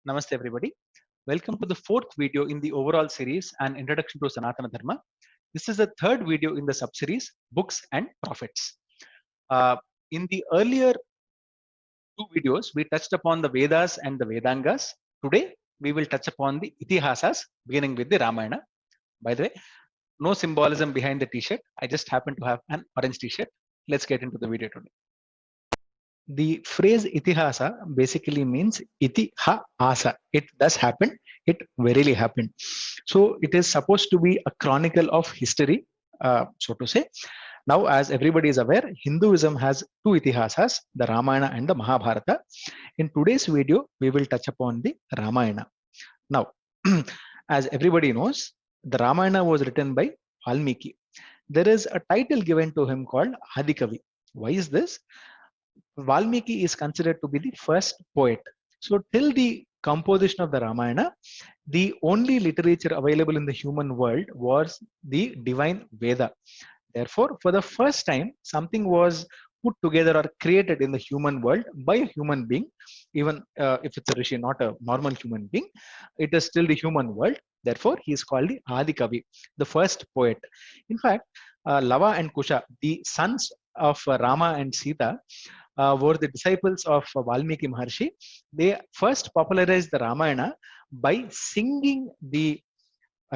Namaste everybody. Welcome to the fourth video in the overall series An Introduction to Sanatana Dharma. This is the third video in the sub-series Books and Prophets. In the earlier two videos, we touched upon the Vedas and the Vedangas. Today, we will touch upon the Itihasas, beginning with the Ramayana. By the way, no symbolism behind the t-shirt. I just happen to have an orange t-shirt. Let's get into the video today. The phrase itihasa basically means itihasa. It does happen. It verily happened. So it is supposed to be a chronicle of history, so to say. Now, as everybody is aware, Hinduism has two itihasas, the Ramayana and the Mahabharata. In today's video, we will touch upon the Ramayana. Now, as everybody knows, the Ramayana was written by Valmiki. There is a title given to him called Adikavi. Why is this? Valmiki is considered to be the first poet. So till the composition of the Ramayana, the only literature available in the human world was the divine Veda. Therefore, for the first time, something was put together or created in the human world by a human being, even if it's a rishi, not a normal human being, it is still the human world. Therefore, he is called the Adi Kavi, the first poet. In fact, Lava and Kusha, the sons of Rama and Sita, were the disciples of Valmiki Maharshi. They first popularized the Ramayana by singing the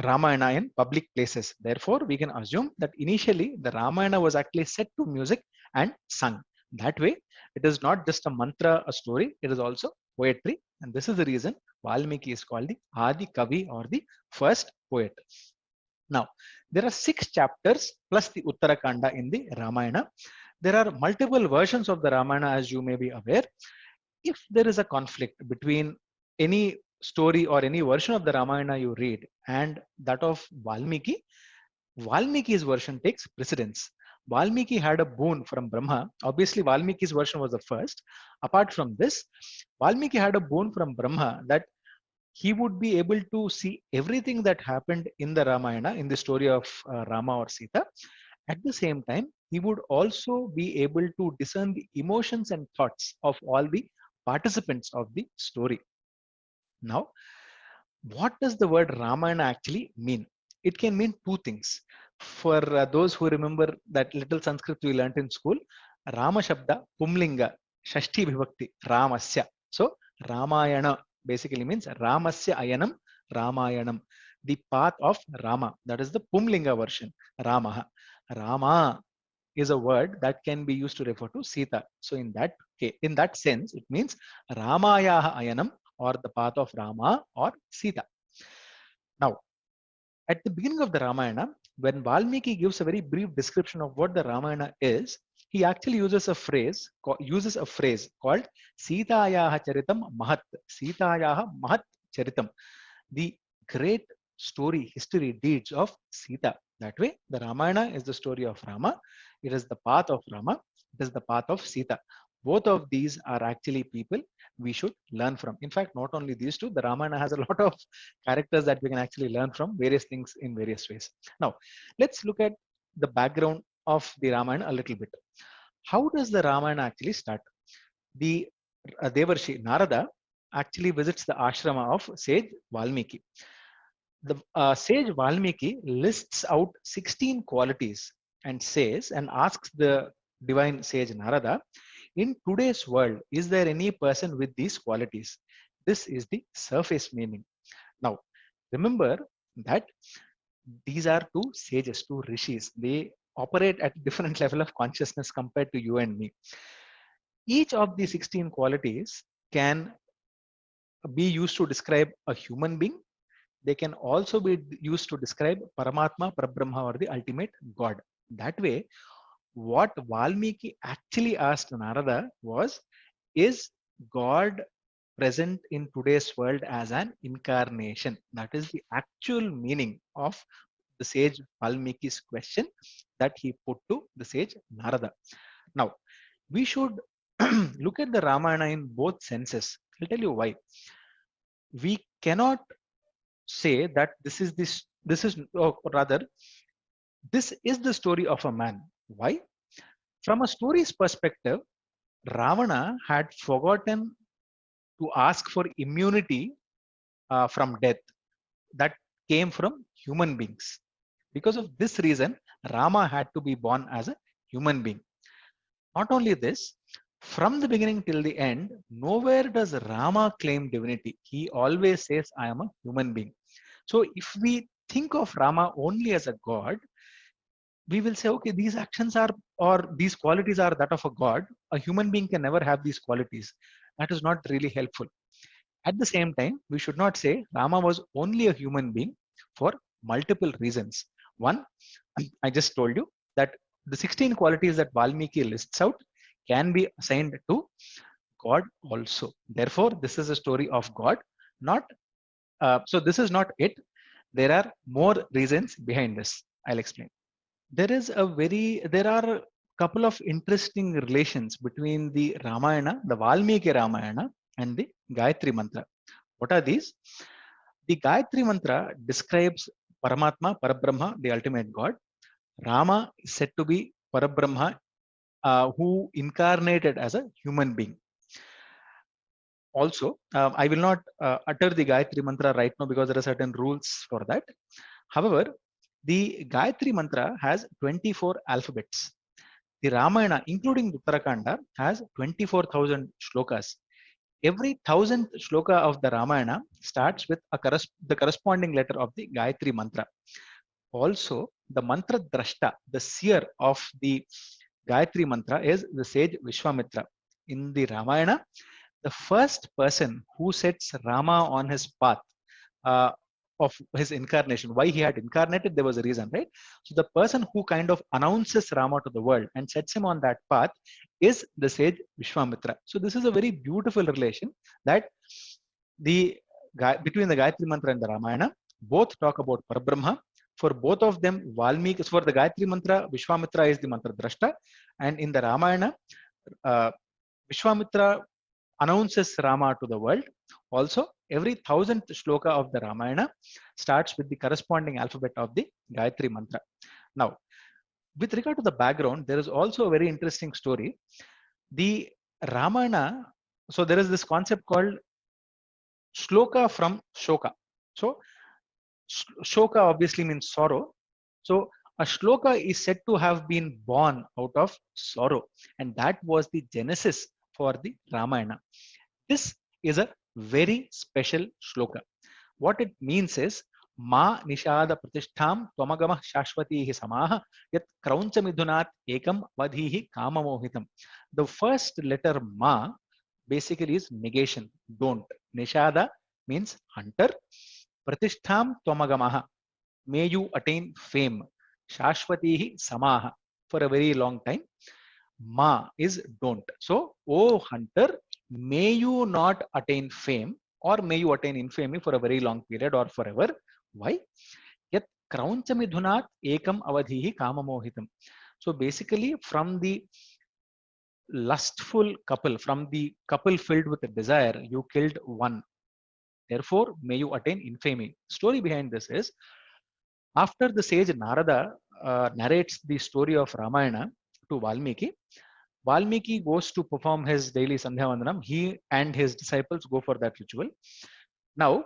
Ramayana in public places. Therefore, we can assume that initially the Ramayana was actually set to music and sung. That way, it is not just a mantra, a story, it is also poetry. And this is the reason Valmiki is called the Adi Kavi or the first poet. Now, there are 6 chapters plus the Uttarakanda in the Ramayana. There are multiple versions of the Ramayana, as you may be aware. If there is a conflict between any story or any version of the Ramayana you read and that of Valmiki, Valmiki's version takes precedence. Valmiki had a boon from Brahma. Obviously, Valmiki's version was the first. Apart from this, Valmiki had a boon from Brahma that he would be able to see everything that happened in the Ramayana, in the story of Rama or Sita. At the same time, he would also be able to discern the emotions and thoughts of all the participants of the story. Now, what does the word Ramayana actually mean? It can mean two things. For those who remember that little Sanskrit we learnt in school, Rama Shabda, Pumlinga, Shashti Vibhakti, Ramasya. So, Ramayana basically means Ramasya Ayanam, Ramayanam, the path of Rama. That is the Pumlinga version, Ramaha. Rama is a word that can be used to refer to Sita. So in that sense, it means Ramayaha Ayanam or the path of Rama or Sita. Now, at the beginning of the Ramayana, when Valmiki gives a very brief description of what the Ramayana is, he actually uses a phrase called Sitayaha Charitam Mahat. Sitayaha Mahat Charitam. The great story, history, deeds of Sita. That way, the Ramayana is the story of Rama. It is the path of Rama. It is the path of Sita. Both of these are actually people we should learn from. In fact, not only these two, the Ramayana has a lot of characters that we can actually learn from various things in various ways. Now, let's look at the background of the Ramayana a little bit. How does the Ramayana actually start? The Devarshi Narada actually visits the ashrama of sage Valmiki. The sage Valmiki lists out 16 qualities and says and asks the divine sage Narada, in today's world, is there any person with these qualities? This is the surface meaning. Now, remember that these are two sages, two rishis. They operate at a different level of consciousness compared to you and me. Each of the 16 qualities can be used to describe a human being. They can also be used to describe Paramatma, Parabrahma, or the ultimate God. That way, what Valmiki actually asked Narada was, is God present in today's world as an incarnation? That is the actual meaning of the sage Valmiki's question that he put to the sage Narada. Now, we should look at the Ramayana in both senses. I'll tell you why. We cannot say that this is or rather this is the story of a man. Why? From a story's perspective, Ravana had forgotten to ask for immunity from death that came from human beings. Because of this reason, Rama had to be born as a human being. Not only this, from the beginning till the end, nowhere does Rama claim divinity. He always says, I am a human being. So if we think of Rama only as a god, we will say, okay, these actions are or these qualities are that of a god. A human being can never have these qualities. That is not really helpful. At the same time, we should not say Rama was only a human being for multiple reasons. One, I just told you that the 16 qualities that Valmiki lists out can be assigned to God also. Therefore, this is a story of God, not so this is not it. There are more reasons behind this. I'll explain. There are a couple of interesting relations between the Ramayana, the Valmiki Ramayana, and the Gayatri Mantra. What are these? The Gayatri Mantra describes Paramatma, Parabrahma, the ultimate God. Rama is said to be Parabrahma who incarnated as a human being. Also, I will not utter the Gayatri Mantra right now because there are certain rules for that. However, the Gayatri Mantra has 24 alphabets. The Ramayana, including Uttarakanda, has 24,000 shlokas. Every 1000th shloka of the Ramayana starts with the corresponding letter of the Gayatri Mantra. Also, the Mantra Drashta, the seer of the Gayatri Mantra, is the sage Vishwamitra. In the Ramayana, the first person who sets Rama on his path uh, of his incarnation, why he had incarnated, there was a reason, right? So the person who kind of announces Rama to the world and sets him on that path is the sage Vishwamitra. So this is a very beautiful relation that the between the Gayatri Mantra and the Ramayana, both talk about Parabrahma. For both of them, Valmiki, for the Gayatri Mantra, Vishwamitra is the Mantra Drashta, and in the Ramayana, uh, Vishwamitra announces Rama to the world. Also, every 1000th shloka of the Ramayana starts with the corresponding alphabet of the Gayatri Mantra. Now, with regard to the background, there is also a very interesting story. The Ramayana, so there is this concept called shloka from shoka. So, shoka obviously means sorrow. So, a shloka is said to have been born out of sorrow, and that was the genesis for the Ramayana. This is a very special shloka. What it means is Ma Nishada Pratishtham Twamagama Shashwati Samaha Yat Krauncha Midhunat Ekam Vadhihi Kamamohitam. The first letter Ma basically is negation, don't. Nishada means hunter. Pratishtham Twamagamaha, may you attain fame. Shashwati Samaha, for a very long time. Ma is don't. So, O hunter, may you not attain fame or may you attain infamy for a very long period or forever. Why? Yat krauncha midhunat ekam avadhihi kamamohitam. So basically, from the lustful couple, from the couple filled with a desire, you killed one. Therefore, may you attain infamy. Story behind this is after the sage Narada narrates the story of Ramayana to Valmiki, Valmiki goes to perform his daily Sandhya Vandanam. He and his disciples go for that ritual. Now,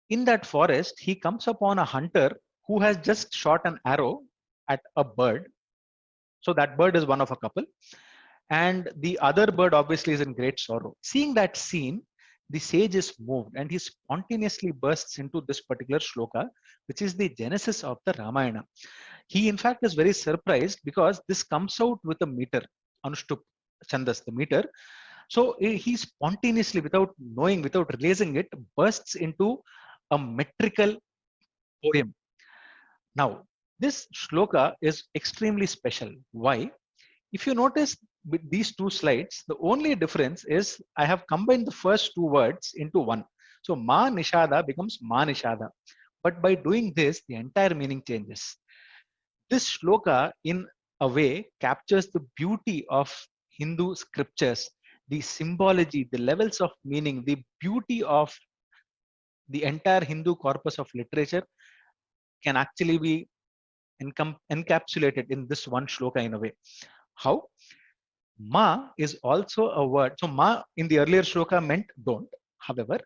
in that forest, he comes upon a hunter who has just shot an arrow at a bird. So that bird is one of a couple. And the other bird obviously is in great sorrow. Seeing that scene, the sage is moved and he spontaneously bursts into this particular shloka, which is the genesis of the Ramayana. He, in fact, is very surprised because this comes out with a meter, Anushtup Chandas, the meter. So he spontaneously, without knowing, without realizing it, bursts into a metrical poem. Now, this shloka is extremely special. Why? If you notice with these two slides, the only difference is I have combined the first two words into one. So Ma Nishada becomes Ma Nishada. But by doing this, the entire meaning changes. This shloka, in a way, captures the beauty of Hindu scriptures, the symbology, the levels of meaning, the beauty of the entire Hindu corpus of literature can actually be encapsulated in this one shloka in a way. How? Ma is also a word. So Ma in the earlier shloka meant don't. However,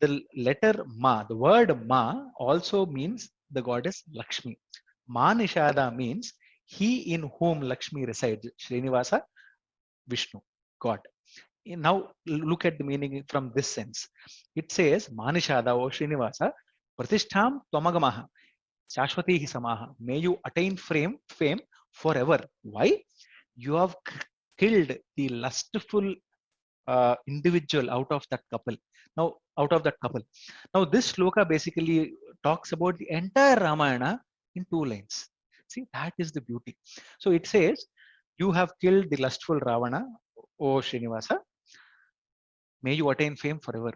the letter Ma, the word Ma also means the goddess Lakshmi. Ma Nishada means he in whom Lakshmi resides. Srinivasa, Vishnu, God. Now look at the meaning from this sense. It says Manishada O Srinivasa Pratishtham Twamagamaha Shashwati Samaha. May you attain fame forever. Why? You have killed the lustful individual out of that couple. Now this shloka basically talks about the entire Ramayana in 2 lines. See, that is the beauty. So it says, you have killed the lustful Ravana, O Srinivasa. May you attain fame forever.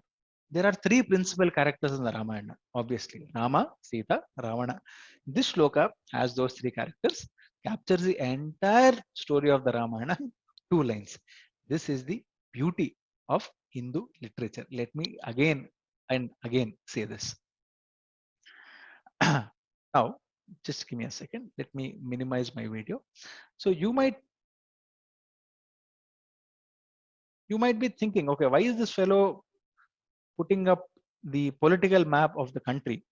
There are 3 principal characters in the Ramayana, obviously Rama, Sita, Ravana. This shloka has those 3 characters, captures the entire story of the Ramayana in 2 lines. This is the beauty of Hindu literature. Let me again and again say this. Now, just give me a second. Let me minimize my video. So you might be thinking, okay, why is this fellow putting up the political map of the country?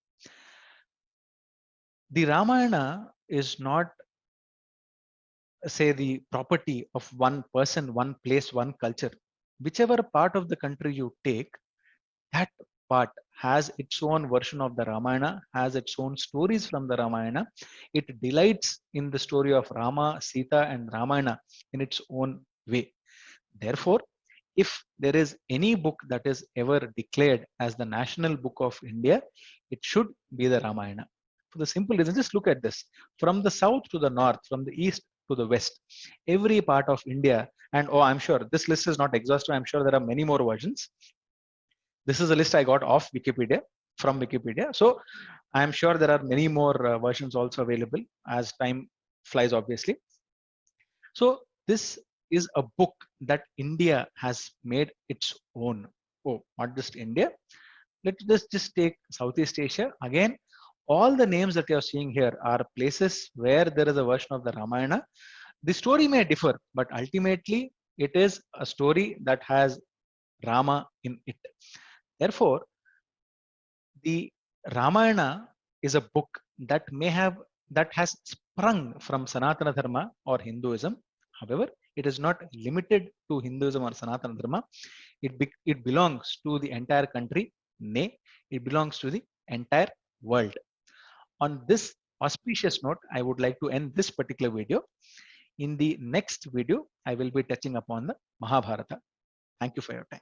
The Ramayana is not, say, the property of one person, one place, one culture. Whichever part of the country you take, that part has its own version of the Ramayana, has its own stories from the Ramayana. It delights in the story of Rama, Sita, and Ramayana in its own way. Therefore, if there is any book that is ever declared as the national book of India, it should be the Ramayana. For the simple reason, just look at this. From the south to the north, from the east to the west, every part of India, and oh, I'm sure this list is not exhaustive. I'm sure there are many more versions. This is a list I got off Wikipedia, from Wikipedia. So I'm sure there are many more versions also available as time flies, obviously. So this is a book that India has made its own. Oh, not just India. Let's just take Southeast Asia. Again, all the names that you're seeing here are places where there is a version of the Ramayana. The story may differ, but ultimately it is a story that has Rama in it. Therefore, the Ramayana is a book that has sprung from Sanatana Dharma or Hinduism. However, it is not limited to Hinduism or Sanatana Dharma. It belongs to the entire country. Nay, it belongs to the entire world. On this auspicious note, I would like to end this particular video. In the next video, I will be touching upon the Mahabharata. Thank you for your time.